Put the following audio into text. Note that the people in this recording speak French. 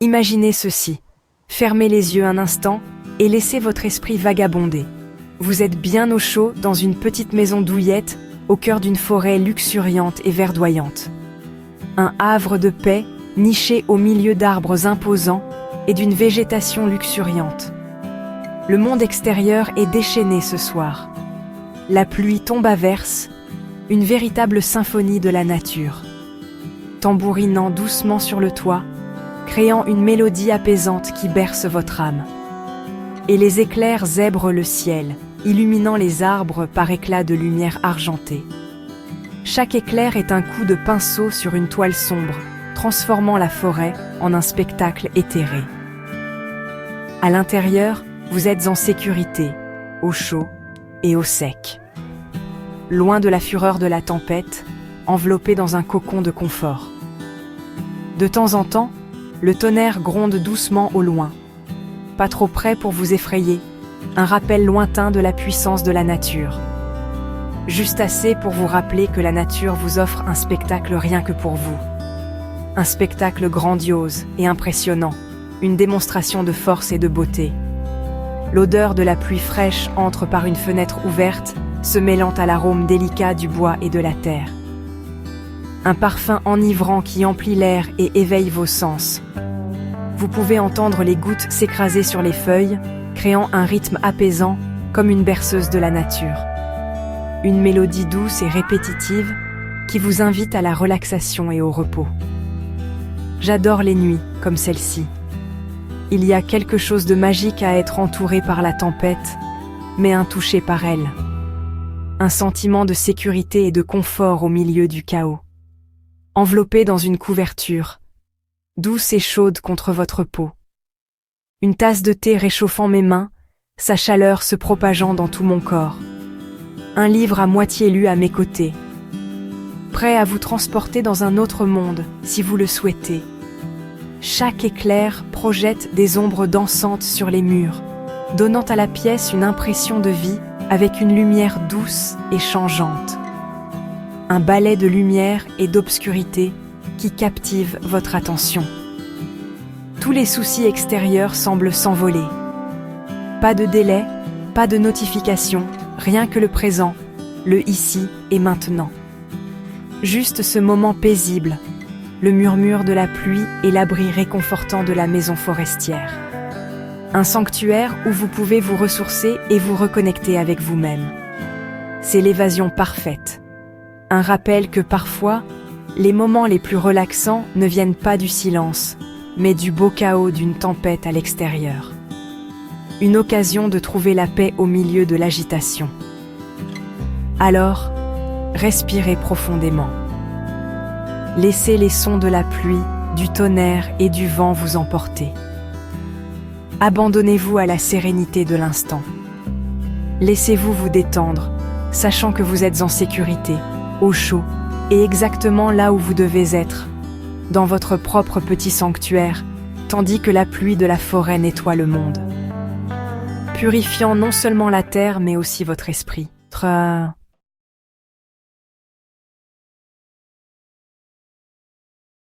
Imaginez ceci. Fermez les yeux un instant et laissez votre esprit vagabonder. Vous êtes bien au chaud dans une petite maison douillette au cœur d'une forêt luxuriante et verdoyante. Un havre de paix niché au milieu d'arbres imposants et d'une végétation luxuriante. Le monde extérieur est déchaîné ce soir. La pluie tombe à verse, une véritable symphonie de la nature. Tambourinant doucement sur le toit, créant une mélodie apaisante qui berce votre âme. Et les éclairs zèbrent le ciel, illuminant les arbres par éclats de lumière argentée. Chaque éclair est un coup de pinceau sur une toile sombre, transformant la forêt en un spectacle éthéré. À l'intérieur, vous êtes en sécurité, au chaud et au sec. Loin de la fureur de la tempête, enveloppé dans un cocon de confort. De temps en temps, le tonnerre gronde doucement au loin. Pas trop près pour vous effrayer, un rappel lointain de la puissance de la nature. Juste assez pour vous rappeler que la nature vous offre un spectacle rien que pour vous. Un spectacle grandiose et impressionnant, une démonstration de force et de beauté. L'odeur de la pluie fraîche entre par une fenêtre ouverte, se mêlant à l'arôme délicat du bois et de la terre. Un parfum enivrant qui emplit l'air et éveille vos sens. Vous pouvez entendre les gouttes s'écraser sur les feuilles, créant un rythme apaisant comme une berceuse de la nature. Une mélodie douce et répétitive qui vous invite à la relaxation et au repos. J'adore les nuits comme celle-ci. Il y a quelque chose de magique à être entouré par la tempête, mais intouché par elle. Un sentiment de sécurité et de confort au milieu du chaos. Enveloppé dans une couverture, douce et chaude contre votre peau. Une tasse de thé réchauffant mes mains, sa chaleur se propageant dans tout mon corps. Un livre à moitié lu à mes côtés, prêt à vous transporter dans un autre monde si vous le souhaitez. Chaque éclair projette des ombres dansantes sur les murs, donnant à la pièce une impression de vie avec une lumière douce et changeante. Un ballet de lumière et d'obscurité qui captive votre attention. Tous les soucis extérieurs semblent s'envoler. Pas de délai, pas de notification, rien que le présent, le ici et maintenant. Juste ce moment paisible, le murmure de la pluie et l'abri réconfortant de la maison forestière. Un sanctuaire où vous pouvez vous ressourcer et vous reconnecter avec vous-même. C'est l'évasion parfaite. Un rappel que parfois, les moments les plus relaxants ne viennent pas du silence, mais du beau chaos d'une tempête à l'extérieur. Une occasion de trouver la paix au milieu de l'agitation. Alors, respirez profondément. Laissez les sons de la pluie, du tonnerre et du vent vous emporter. Abandonnez-vous à la sérénité de l'instant. Laissez-vous vous détendre, sachant que vous êtes en sécurité, au chaud, et exactement là où vous devez être, dans votre propre petit sanctuaire, tandis que la pluie de la forêt nettoie le monde. Purifiant non seulement la terre, mais aussi votre esprit.